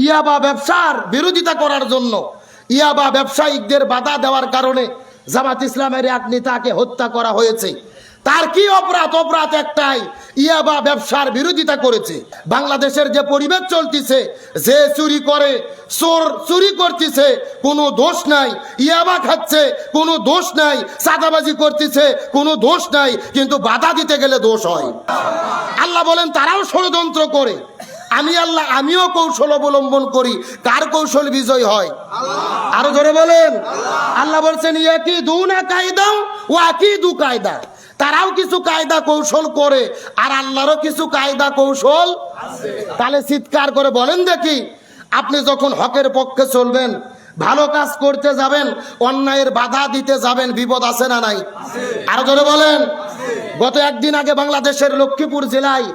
ইয়াবা ব্যবসার বিরোধিতা করার জন্য, ইয়াবা ব্যবসায়িকদের বাধা দেওয়ার কারণে জামাত ইসলামের এক নেতাকে হত্যা করা হয়েছে। তার কি অপরাধ? অপরাধ একটাই, ইয়াবা ব্যবসার বিরোধিতা করেছে। বাংলাদেশের যে পরিবেশ চলতেছে, যে চুরি করে, চোর চুরি করতেছে, কোনো দোষ নাই। ইয়াবা খাচ্ছে, কোনো দোষ নাই। চাঁদাবাজি করতেছে, কোনো দোষ নাই। কিন্তু বাধা দিতে গেলে দোষ হয়। আল্লাহ বলেন তারাও ষড়যন্ত্র করে, আমি আল্লাহ আমিও কৌশল অবলম্বন করি। কার কৌশল বিজয় হয়? আরো জোরে বলেন। আল্লাহ বলছেন ইয়াকিদুনা কায়দা ওয়া আকিদু কায়দা। তারাও কিছু কায়দা কৌশল করে, আর আল্লাহরও কিছু কায়দা কৌশল আছে। তাহলে চিৎকার করে বলেন দেখি, আপনি যখন হকের পক্ষে চলবেন, ভালো কাজ করতে যাবেন, অন্যায়ের বাধা দিতে যাবেন, বিপদ আছে না নাই? আরো জোরে বলেন। গত একদিন আগে বাংলাদেশের লক্ষ্মীপুর জেলায়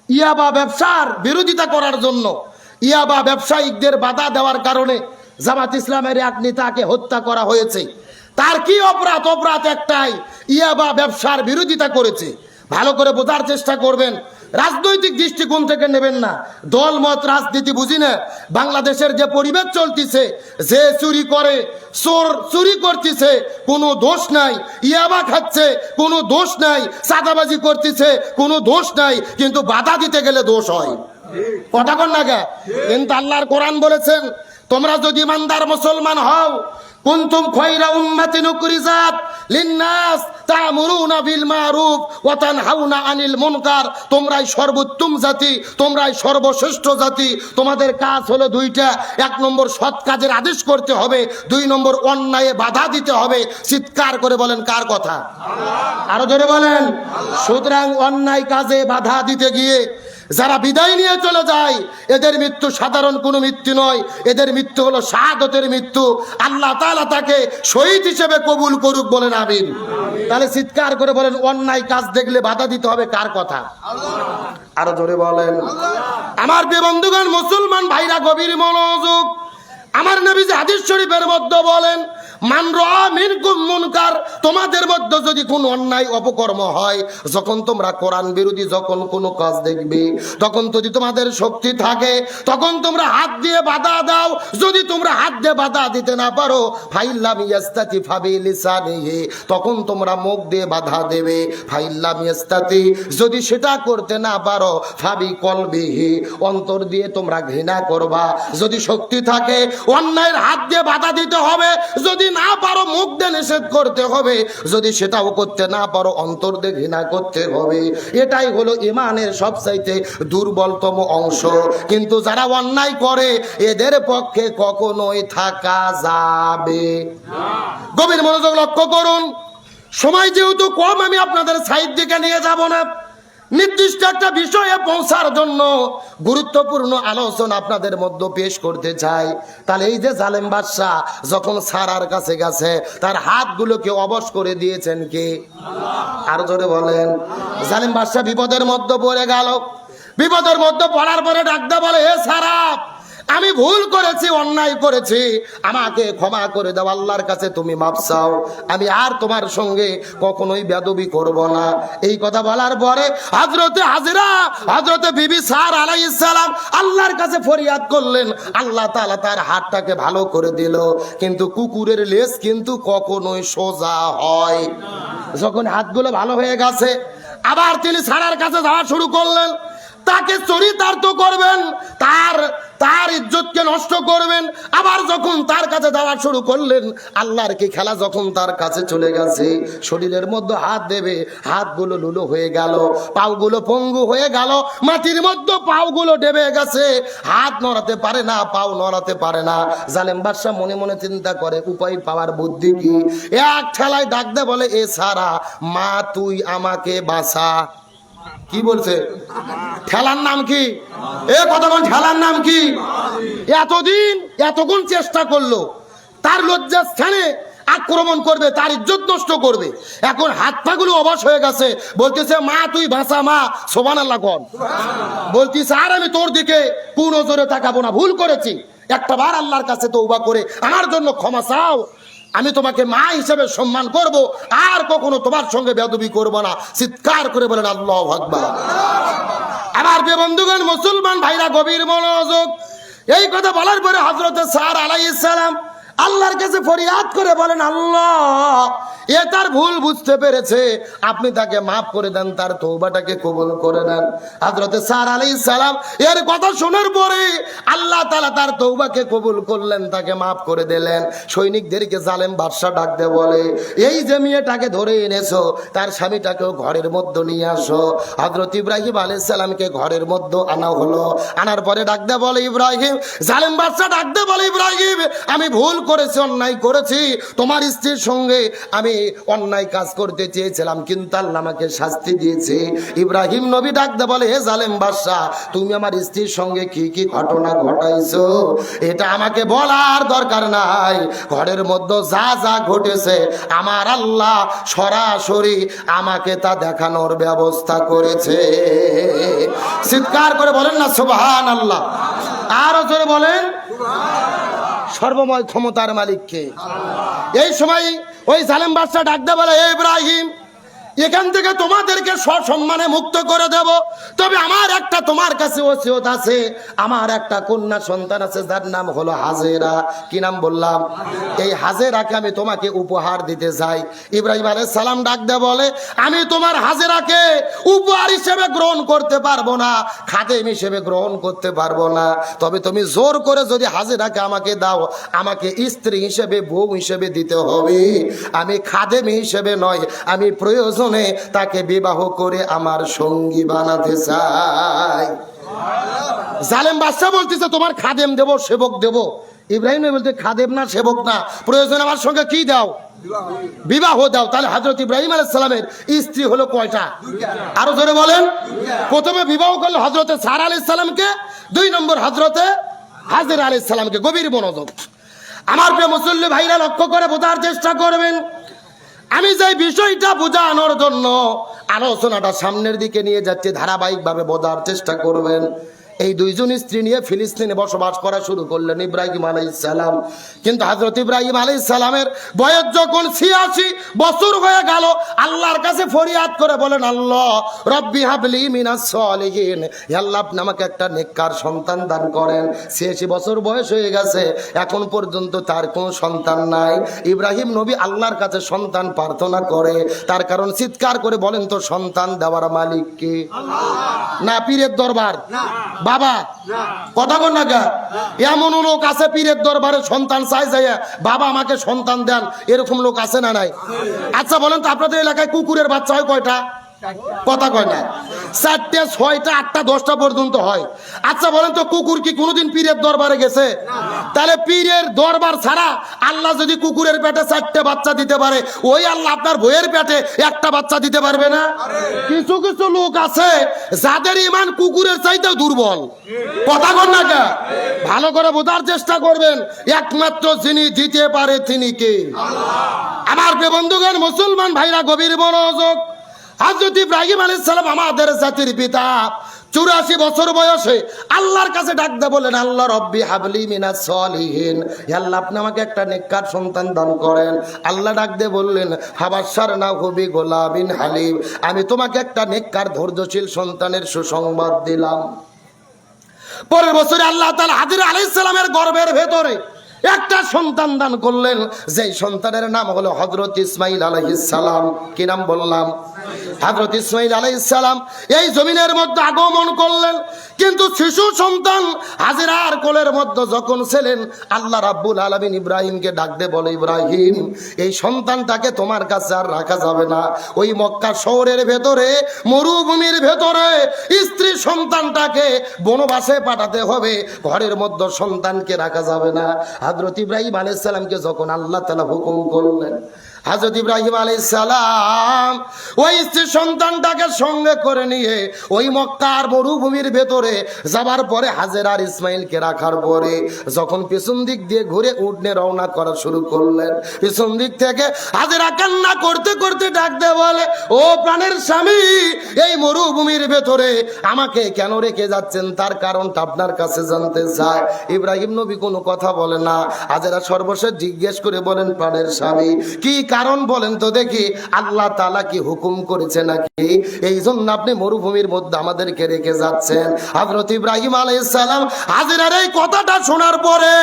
ইয়াবা ব্যবসার বিরোধিতা করার জন্য, ইয়াবা ব্যবসায়িকদের বাধা দেওয়ার কারণে জামাত ইসলামের এক নেতাকে হত্যা করা হয়েছে। তার কি অপরাধ? অপরাধ একটাই, ইয়াবা ব্যবসার বিরোধিতা করেছে। ভালো করে বোঝার চেষ্টা করবেন, রাজনৈতিক দৃষ্টিকোণ থেকে নেবেন না, দল মত রাজনীতি বুঝি না। বাংলাদেশের যে পরিবেশ চলতেছে, যে চুরি করে, চোর চুরি করতেছে, কোনো দোষ নাই। ইয়াবা খাচ্ছে, কোনো দোষ নাই। চাঁদাবাজি করতেছে, কোনো দোষ নাই। কিন্তু বাধা দিতে গেলে দোষ হয়। কথা কন না গে? কিন্তু আল্লাহর কোরআন বলেছেন, তোমরা যদি ইমানদার মুসলমান হও, কুনতুম খায়রা উম্মাতিন উখরিজাত লিন্নাস তা'মুরুনা বিল মারুফ ওয়া তানহাউনা আনিল মুনকার। তোমরাই সর্বোত্তম জাতি, তোমরাই সর্বশ্রেষ্ঠ জাতি। তোমাদের কাজ হলো দুইটা, এক নম্বর সৎ কাজের আদেশ করতে হবে, দুই নম্বর অন্যায়ে বাধা দিতে হবে। চিৎকার করে বলেন কার কথা? আরো জোরে বলেন। সুতরাং অন্যায় কাজে বাধা দিতে গিয়ে যারা বিদায় নিয়ে চলে যায়, এদের মৃত্যু সাধারণ কোনো মৃত্যু নয়, এদের মৃত্যু হলো শাহাদাতের মৃত্যু। আল্লাহ তাআলা তাকে শহীদ হিসেবে কবুল করুক, বলেন আমিন। তাহলে চিৎকার করে বলেন অন্যায় কাজ দেখলে বাধা দিতে হবে কার কথা? আরো জোরে বলেন। আমার প্রিয় বন্ধুগণ, মুসলমান ভাইরা গভীর মনোযোগ। আমার নবীজি হাদিস শরীফের মধ্যে বলেন, মান রাআ মিনকুম মুনকার, তোমাদের মধ্যে যদি কোনো অন্যায় অপকর্ম হয়, যখন তোমরা কোরআন বিরোধী যখন কোনো কাজ দেখবে, তখন যদি তোমাদের শক্তি থাকে, তখন তোমরা হাত দিয়ে বাধা দাও। যদি তোমরা হাত দিয়ে বাধা দিতে না পারো, ফাইল্লাম ইয়াস্তাতি ফাবি লিসানিহি, তখন তোমরা মুখ দিয়ে বাধা দেবে। ফাইল্লাম ইয়াস্তাতি, যদি সেটা করতে না পারো, ফাবি কলবিহি, অন্তর দিয়ে তোমরা ঘৃণা করবা। যদি শক্তি থাকে, অন্যায়ের হাত দিয়ে বাধা দিতে হবে। যদি না পারো, মুখ দিয়ে নিষেধ করতে হবে। যদি সেটাও করতে না পারো, অন্তর দিয়ে ঘৃণা করতে হবে। এটাই হলো ঈমানের সবচাইতে দুর্বলতম অংশ। কিন্তু যারা অন্যায় করে, এদের পক্ষে কখনোই থাকা যাবে না। গভীর মনোযোগ লক্ষ্য করুন। সময় যেহেতু কম, আমি আপনাদের সাইড দিকে নিয়ে যাব না। নির্দিষ্ট একটা বিষয়ে পৌঁছার জন্য গুরুত্বপূর্ণ আলোচনা আপনাদের মধ্যে পেশ করতে চাই। তাহলে এই যে জালেম বাদশা যখন সারার কাছে গেছে, তার হাতগুলোকে অবশ করে দিয়েছেন কে? আরো জোরে বলেন। জালেম বাদশা বিপদের মধ্যে পড়ে গেল। বিপদের মধ্যে পড়ার পরে ডাকতে বলে, হে সারা, আমি ভুল করেছি, অন্যায় করেছি, আমাকে ক্ষমা করে দাও। আল্লাহর কাছে তুমি মাপ চাও, আমি আর তোমার সঙ্গে কখনোই বেয়াদবি করব না। এই কথা বলার পরে হযরতে হাজরা, হযরতে বিবি সারা আলাইহিস সালাম আল্লাহর কাছে ফরিয়াদ করলেন। আল্লাহ তাআলা তার হাতটাকে ভালো করে দিল। কিন্তু কুকুরের লেজ কিন্তু কখনোই সোজা হয়। যখন হাতগুলো ভালো হয়ে গেছে, আবার তিনি সারার কাছে যাওয়া শুরু করলেন। তাকে চরিতার্থ করবেন, তার ইজ্জতকে নষ্ট করবেন। আবার যখন তার কাছে যাওয়া শুরু করলেন, আল্লাহর কি খেলা যখন তার কাছে চলে গেছে, শরীরের মধ্যে হাত দেবে, হাতগুলো লুলো হয়ে গেল, পাওগুলো পঙ্গু হয়ে গেল, মাটির মধ্যে পাওগুলো ডেবে গেছে, হাত নড়াতে পারে না, পাও নড়াতে পারে না। জালেম বাদশা মনে মনে চিন্তা করে, উপায় পাওয়ার বুদ্ধি কি? এক ঠেলায় ডাক দে বলে, এ সারা, মা তুই আমাকে বাঁচা। কি বলছে? ঠেলার নাম কি? এ কতক্ষণ ঠেলার নাম কি? এতদিন এতক্ষণ চেষ্টা করলো, তার লজ্জাস্থানে আক্রমণ করবে, তার ইজ্জত নষ্ট করবে। এখন হাত পাগুলো অবশ হয়ে গেছে, বলতেছে, মা তুই বাঁচা, মা সুবহানাল্লাহ কর। বলতিস, আর আমি তোর দিকে কোন নজরে তাকাবো না, ভুল করেছি, একটা বার আল্লাহর কাছে তওবা করে আমার জন্য ক্ষমা চাও, আমি তোমাকে মা হিসেবে সম্মান করব, আর কখনো তোমার সঙ্গে বেয়াদবি করব না। চিৎকার করে বলেন আল্লাহু আকবার। আমার প্রিয় বন্ধুগণ, মুসলমান ভাইরা গভীর মনোযোগ। এই কথা বলার পরে হযরত সার আলাইহিস সালাম আল্লাহর কাছে ফরিয়াদ করে বলেন, আল্লাহ, এ তার ভুল বুঝতে পেরেছে, আপনি তাকে মাফ করে দেন, তার তওবাটাকে কবুল করে নেন। হযরত সার আলাইহিস সালাম এর কথা শোনার পরে আল্লাহ তাআলা তার তওবাকে কবুল করলেন, তাকে মাফ করে দিলেন। সৈনিকদেরকে জালেম বাদশা ডাক দিয়ে বলে, এই যে মেয়েটাকে ধরে এনেছো, তার স্বামীটাকেও ঘরের মধ্যে নিয়ে আসো। হযরত ইব্রাহিম আলাইহিস সালামকে ঘরের মধ্যে আনা হলো। আনার পরে ডাক দিয়ে বলে, ইব্রাহিম, জালেম বাদশা ডাক দিয়ে বলে, ইব্রাহিম, আমি ভুল করেছি, অন্যায় করেছি, তোমার স্ত্রীর সঙ্গে আমি অন্যায় কাজ করতে চেয়েছিলাম, কিন্তু আল্লাহ আমাকে শাস্তি দিয়েছে। ইব্রাহিম নবী ডাক দিয়ে বলে, হে জালেম বাদশা, তুমি আমার স্ত্রীর সঙ্গে কি কি ঘটনা ঘটাইছো এটা আমাকে বলার দরকার নাই। ঘরের মধ্যে যা যা ঘটেছে আমার আল্লাহ সরাসরি আমাকে তা দেখানোর ব্যবস্থা করেছে। চিৎকার করে বলেন না সুবহানাল্লাহ। আরো জোরে বলেন, সর্বময় ক্ষমতার মালিককে। এই সময় ওই জালেম বাদশা ডাক দিয়ে বলে, হে ইব্রাহিম, এখান থেকে তোমাদেরকে সসম্মানে মুক্ত করে দেব, তবে আমার একটা তোমার কাছে ওসিয়ত আছে। আমার একটা কন্যা সন্তান আছে, যার নাম হলো হাজেরা। কি নাম বললাম? এই হাজেরাকে আমি তোমাকে উপহার দিতে চাই। ইব্রাহিম আলাইহিস সালাম ডাক দিয়ে বলে, আমি তোমার হাজেরাকে উপহার হিসেবে গ্রহণ করতে পারবো না, খাদেম হিসেবে গ্রহণ করতে পারবো না, তবে তুমি জোর করে যদি হাজেরাকে আমাকে দাও, আমাকে স্ত্রী হিসেবে, বউ হিসেবে দিতে হবে। আমি খাদেম হিসেবে নয়, আমি প্রয়োজন তাকে বিবাহ করে আমার সঙ্গী বানাতে চাই। জালেম বাদশা বলতেছে, তোমার খাদেম দেব, সেবক দেব। ইব্রাহিম বলতে, খাদেম না সেবক না, প্রয়োজন আমার সঙ্গে কি দাও? বিবাহ দাও। তাহলে হযরত ইব্রাহিম আলাইহিস সালামের স্ত্রী হলো কয়টা? আরো জোরে বলেন। প্রথমে বিবাহ করলো হযরত সারা আলাইহিস সালামকে, 2 নম্বর হযরত হাজেরা আলাইহিস সালামকে। গভীর মনোযোগ আমার প্রিয় মুসল্লি ভাইরা লক্ষ্য করে বোঝার চেষ্টা করবেন। আমি যে বিষয়টা বোঝানোর জন্য আলোচনাটা সামনের দিকে নিয়ে যাচ্ছি, ধারাবাহিকভাবে বোঝার চেষ্টা করবেন। এই দুইজন স্ত্রী নিয়ে ফিলিস্তিনে বসবাস করা শুরু করলেন ইব্রাহিম আলাইহিস সালাম। কিন্তু হযরত ইব্রাহিম আলাইহিস সালামের বয়স যখন 86 বছর হয়ে গেল, আল্লাহর কাছে ফরিয়াদ করে বলেন, আল্লাহ, রব্বি হাবলি মিনাস সলিহিন, আল্লাহ, আপনি আমাকে একটা নেককার সন্তান দান করেন। 86 বছর বয়স হয়ে গেছে, এখন পর্যন্ত তার কোনো সন্তান নাই। ইব্রাহিম নবী আল্লাহর কাছে সন্তান প্রার্থনা করে, তার কারণ চিৎকার করে বলেন তো, সন্তান দেওয়ার মালিক কে? না পীরের দরবার? বাবা কথা কন না গা। এমন লোক আছে পীরের দরবারে সন্তান চাই যায়, বাবা আমাকে সন্তান দেন, এরকম লোক আছে না নাই? আচ্ছা বলেন তো, আপনাদের এলাকায় কুকুরের বাচ্চা হয় কয়টা? কথা কয় না, 4টে, 6টা, 8টা, 10টা পর্যন্ত হয়। আচ্ছা বলেন তো, কুকুর কি কোনোদিন পীরের দরবারে গেছে? তাহলে পীরের দরবার ছাড়া আল্লাহ যদি কুকুরের পেটে 4টে বাচ্চা দিতে পারে, ওই আল্লাহ আপনার বইয়ের পেটে একটা বাচ্চা দিতে পারবে না? কিছু কিছু লোক আছে যাদের ঈমান কুকুরের চাইতেও দুর্বল। কথা কন না কে? ভালো করে বোঝার চেষ্টা করবেন। একমাত্র যিনি দিতে পারে তিনি কে? আমার প্রিয় বন্ধুগণ, মুসলমান ভাইরা, গভীর মনোযোগ। হযরত ইব্রাহিম আলাইহিস সালাম আমাদের জাতির পিতা, 84 বছর বয়সে আল্লাহর কাছে ডাক দিয়ে বলেন, আল্লাহ, রব্বি হাবলি মিনাস সলিহিন, আল্লাহ, আপনি আমাকে একটা নেককার সন্তান দান করেন। আল্লাহ ডাক দিয়ে বললেন, ফাবাশশারনাহু বিগুলামিন হালিম, আমি তোমাকে একটা নেককার ধৈর্যশীল সন্তানের সুসংবাদ দিলাম। পরের বছরে আল্লাহ তাআলা হাজেরা আলাইহিস সালামের গর্ভের ভেতরে একটা সন্তান দান করলেন, যেই সন্তানের নাম হলো হযরত ইসমাঈল আলাইহিস সালাম। কি নাম বললাম? হযরত ইসমাঈল আলাইহিস সালাম এই জমিনের মধ্যে আগমন করলেন। কিন্তু শিশু সন্তান হাজেরার কোলের মধ্যে যখন ছিলেন, আল্লাহ রাব্বুল আলামিন ইব্রাহিমকে ডাক দিয়ে বলে, ইব্রাহিম, এই সন্তানটাকে তোমার কাছে আর রাখা যাবে না। ওই মক্কা শহরের ভেতরে, মরুভূমির ভেতরে স্ত্রী সন্তানটাকে বনবাসে পাঠাতে হবে, ঘরের মধ্যে সন্তানকে রাখা যাবে না। হযরত ইব্রাহিম আলাইহিস সালামকে যখন আল্লাহ তাআলা হুকুম করলেন, হযরত ইব্রাহিম আলাইহিস সালাম ওই স্ত্রী সন্তানটাকে সঙ্গে করে নিয়ে ওই মক্কার মরুভূমির ভেতরে যাবার পরে, হাজেরা আর ইসমাইলকে রাখার পরে যখন পিছন দিক দিয়ে ঘুরে উঠনে রওনা করা শুরু করলেন, পিছন দিক থেকে হাজেরা কান্না করতে করতে ডাক দিয়ে বলে, ও প্রাণের স্বামী, এই মরুভূমির ভেতরে আমাকে কেন রেখে যাচ্ছেন? তার কারণটা আপনার কাছে জানতে চায়। ইব্রাহিম নবী কোনো কথা বলে না। হাজেরা সর্বশেষ জিজ্ঞেস করে বলেন, প্রাণের স্বামী, কি কারণ বলেন তো দেখি? আল্লাহ তাআলা কি হুকুম করেছে নাকি? এই জন্য আপনি মরুভূমির মধ্যে আমাদেরকে রেখে যাচ্ছেন। হযরত ইব্রাহিম আলাইহিস সালাম হাজেরার এই কথাটা শোনার পরে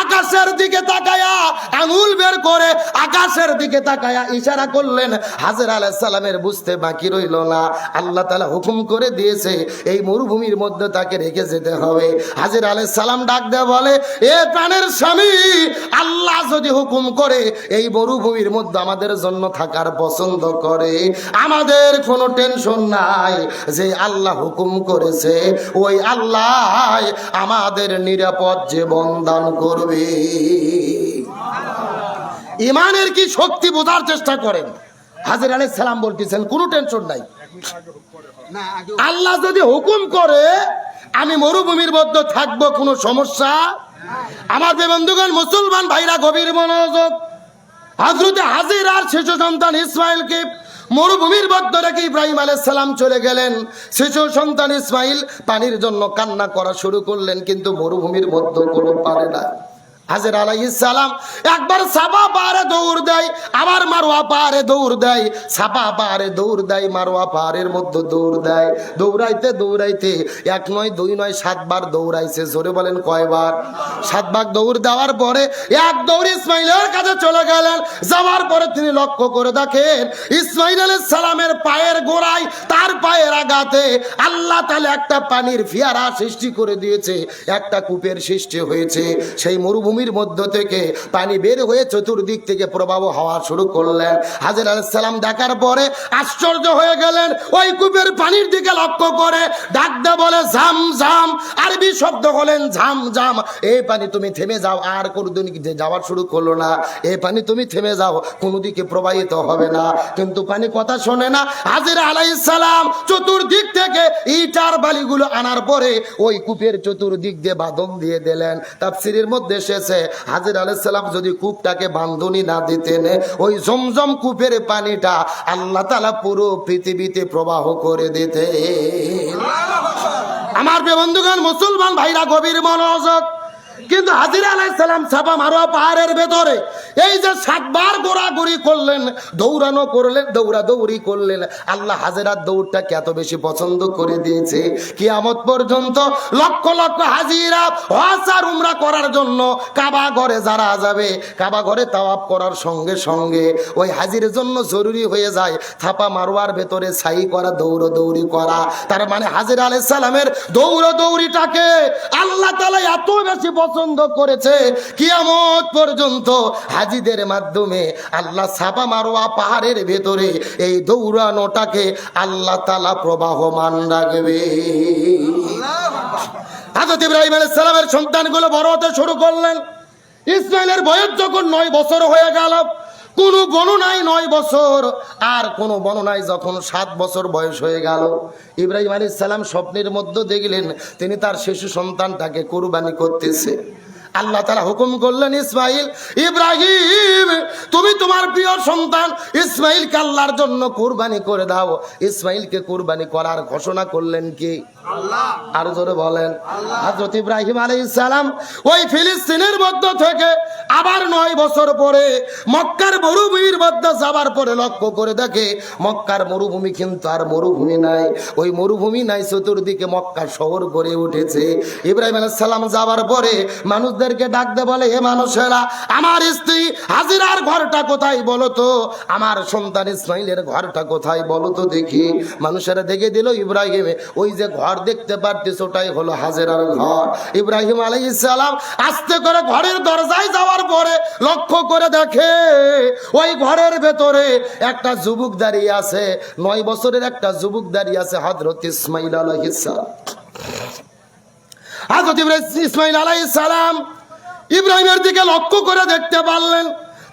আকাশের দিকে তাকায়া আঙুল বের করে আকাশের দিকে তাকায়া ইশারা করলেন। হাজেরা আলাইহিস সালামের বুঝতে বাকি রইল না, আল্লাহ তাআলা হুকুম করে দিয়েছে এই মরুভূমির মধ্যে তাকে রেখে যেতে হবে। হাজেরা আলাইহিস সালাম ডাক দেয়া বলে, এ প্রাণের স্বামী, আল্লাহ যদি হুকুম করে এই মরুভূমির মধ্যে আমাদের জন্য থাকার পছন্দ করে, আমাদের কোনো টেনশন নাই। যে আল্লাহ হুকুম করেছে ওই আল্লাহ আমাদের নিরাপদ জীবন দান করবে। ইমানের কি শক্তি বোঝার চেষ্টা করেন। হাজেরা আলাইহিস সালাম বলতেছেন কোনো টেনশন নাই, আল্লাহ যদি হুকুম করে আমি মরুভূমির মধ্যে থাকবো, কোনো সমস্যা। আমার বন্ধুগণ, মুসলমান ভাইরা গভীর মনোযোগ। হযরত হাজেরার শিশু সন্তান ইসমাইলকে মরুভূমির মধ্যে রেখে ইব্রাহিম আলাইহিস সালাম চলে গেলেন। শিশু সন্তান ইসমাইল পানির জন্য কান্না করা শুরু করলেন, কিন্তু মরুভূমির মধ্যে কোনো পারে না। হাজেরা আলাইহিস সালাম একবার সাফা পাহাড়ে দৌড় দেয়, আবার মারওয়া পাহাড়ে দৌড় দেয়, সাফা পাহাড়ে দৌড় দেয়, মারওয়া পাহাড়ের মধ্যে দৌড় দেয়। দৌড়াইতে দৌড়াইতে 1 নয় 2 নয় 7 বার দৌড়াইছে। জোরে বলেন কয়বার? 7 বার দৌড় দেওয়ার পরে এক দৌড় ইসমাইলের কাছে চলে গেলেন। যাওয়ার পরে তিনি লক্ষ্য করে দেখেন ইসমাইল আলাইহিস সালামের পায়ের গোড়ায়, তার পায়ের আঘাতে আল্লাহ তাআলা একটা পানির ফিয়ারা সৃষ্টি করে দিয়েছে, একটা কূপের সৃষ্টি হয়েছে। সেই মরুভূমির মধ্য থেকে পানি বের হয়ে চতুর্দিক থেকে প্রবাহ হওয়া শুরু করলেন। হাজেরা আলাইহিস সালাম দেখার পরে আশ্চর্য হয়ে গেলেন। ওই কূপের পানির দিকে লক্ষ্য করে ডাক দিয়ে বলে, ঝাম ঝাম। আরবি শব্দ হলেন ঝাম ঝাম। এই পানি তুমি থেমে যাও। আর কোন দিকে যাওয়া শুরু করলো না। এই পানি তুমি থেমে যাও, কোনো দিকে প্রবাহিত হবে না। কিন্তু পানি কথা শোনে না। হাজেরা আলাইহিস সালাম চতুর্দিক থেকে ইটার বালিগুলো আনার পরে ওই কূপের চতুর্দিক দিয়ে বাঁধন দিয়ে দিলেন। তাফসীরের মধ্যে এসেছে হাজেরা আলাইহিস সালাম যদি কূপটাকে বাঁধনি না দিতেন, ওই জমজম কূপের পানিটা আল্লাহ তাআলা পুরো পৃথিবীতে প্রবাহ করে দিতেন। আমার বন্ধুগণ, মুসলমান ভাইরা গভীর মনোযোগ। কিন্তু হাজেরা আলাইহিস সালাম সাফা মারওয়া পাহাড়ের ভেতরে এই যে 7 বার ঘোরাঘুরি করলেন, দৌড়ানো করলেন, দৌড়াদৌড়ি করলেন, আল্লাহ হাজেরার দৌড়টাকে এত বেশি পছন্দ করে দিয়েছে, কিয়ামত পর্যন্ত লক্ষ লক্ষ হাজিরা হজ আর উমরা করার জন্য কাবা ঘরে যারা যাবে, কাবা ঘরে তাওয়াফ করার সঙ্গে সঙ্গে ওই হাজির জন্য জরুরি হয়ে যায় সাফা মারওয়ার ভেতরে সাই করা, দৌড়াদৌড়ি করা। তার মানে হাজেরা আলাইহিস সালামের দৌড়াদৌড়িটাকে আল্লাহ তাআলা এত বেশি পছন্দ করেছে, কিয়ামত পর্যন্ত হাজিদের মাধ্যমে আল্লাহ সাফা মারওয়া পাহাড়ের ভেতরে এই দৌড়ানোটাকে আল্লাহ তাআলা প্রবাহমান রাখবে। হযরত ইব্রাহিম আলাইহিস সালামের সন্তানগুলো বড় হতে শুরু করলেন। ইসমাইলের বয়স যখন 9 বছর হয়ে গেল, কোনো গণনায় 9 বছর, আর কোনো গণনায় যখন 7 বছর বয়স হয়ে গেল, ইব্রাহিম আলাইহিস সালাম স্বপ্নের মধ্যে দেখলেন তিনি তার শিশু সন্তানটাকে কুরবানি করতেছে। আল্লাহ তাআলা হুকুম করলেন, ইসমাইল, ইব্রাহিম, তুমি তোমার প্রিয় সন্তান ইসমাইলকে আল্লাহর জন্য কুরবানি করে দাও। ইসমাইলকে কুরবানি করার ঘোষণা করলেন কি? আল্লাহ। আর জোরে বলেন। হযরত ইব্রাহিম আলাইহিস সালাম ওই ফিলিস্তিনের মধ্য থেকে আবার 9 বছর পরে মক্কার মরুভূমির মধ্যে যাবার পরে লক্ষ্য করে দেখে মক্কার মরুভূমি কিন্তু আর মরুভূমি নাই। ওই মরুভূমি নাই, চতুর্দিকে মক্কা শহর গড়ে উঠেছে। ইব্রাহিম আলাইহিস সালাম যাবার পরে মানুষদেরকে ডাক দিয়ে বলে, হে মানুষেরা, আমার স্ত্রী হাজিরার ঘরটা কোথায় বলো তো, আমার সন্তান ইসমাইলের ঘরটা কোথায় বলো তো দেখি। মানুষেরা দেখে দিল ইব্রাহিম ওই যে ঘর দেখতে পারতেছ ওটাই হলো হাজেরার ঘর। ইব্রাহিম আলাইহিস সালাম আস্তে করে ঘরের দরজায় যাওয়ার পরে লক্ষ্য করে দেখে ওই ঘরের ভেতরে একটা যুবক দাঁড়িয়ে আছে, 9 বছরের একটা যুবক দাঁড়িয়ে আছে, হযরত ইসমাইল আলাইহিস সালাম। হযরত ইসমাইল আলাইহিস সালাম ইব্রাহিমের দিকে লক্ষ্য করে দেখতে পারলেন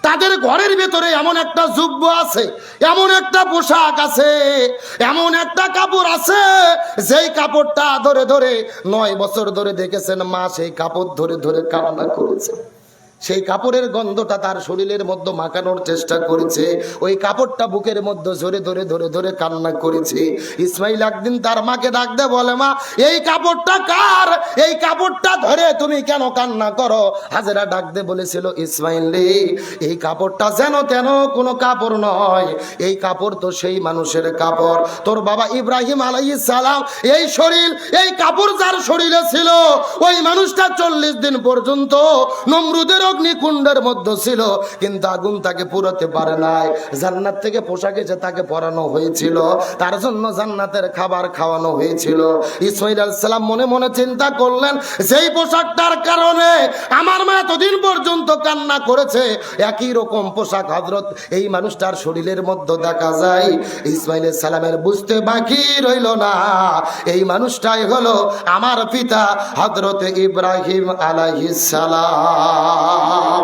তাদের ঘরের ভেতরে এমন একটা যুব্য আছে, এমন একটা পোশাক আছে, এমন একটা কাপড় আছে, যেই কাপড়টা ধরে ধরে 9 বছর ধরে দেখেছেন মা সেই কাপড় ধরে ধরে কান্না করেছে। সেই কাপড়ের গন্ধটা তার শরীরের মধ্যে মাখানোর চেষ্টা করেছে, ওই কাপড়টা বুকের মধ্যে ধরে ধরে ধরে ধরে কান্না করেছে। ইসমাইল একদিন তার মাকে ডাক দে, বলে মা এই কাপড়টা কার, এই কাপড়টা ধরে তুমি কেন কান্না করো? হাজেরা ডাক দে বলেছিল, ইসমাইল রে এই কাপড়টা যেন তেন কোনো কাপড় নয়, এই কাপড় তো সেই মানুষের কাপড়। তোর বাবা ইব্রাহিম আলাইহিস সালাম এই শরীর, এই কাপড় যার শরীরে ছিল, ওই মানুষটা 40 দিন পর্যন্ত নমরুদের অগ্নিকুণ্ডের মধ্যে ছিল, কিন্তু আগুন তাকে পুরাতে পারে নাই। জান্নাত থেকে পোশাক এসে তাকে পরানো হয়েছিল, তার জন্য জান্নাতের খাবার খাওয়ানো হয়েছিল। ইসমাইল আলাইহিস সালাম মনে মনে চিন্তা করলেন, সেই পোশাকটার কারণে আমার মা এতদিন পর্যন্ত কান্না করেছে, একই রকম পোশাক হযরত এই মানুষটার শরীরের মধ্যে দেখা যায়। ইসমাইল আলাইহিস সালামের বুঝতে বাকি রইল না, এই মানুষটাই হলো আমার পিতা হযরত ইব্রাহিম আলাইহিস সালাম।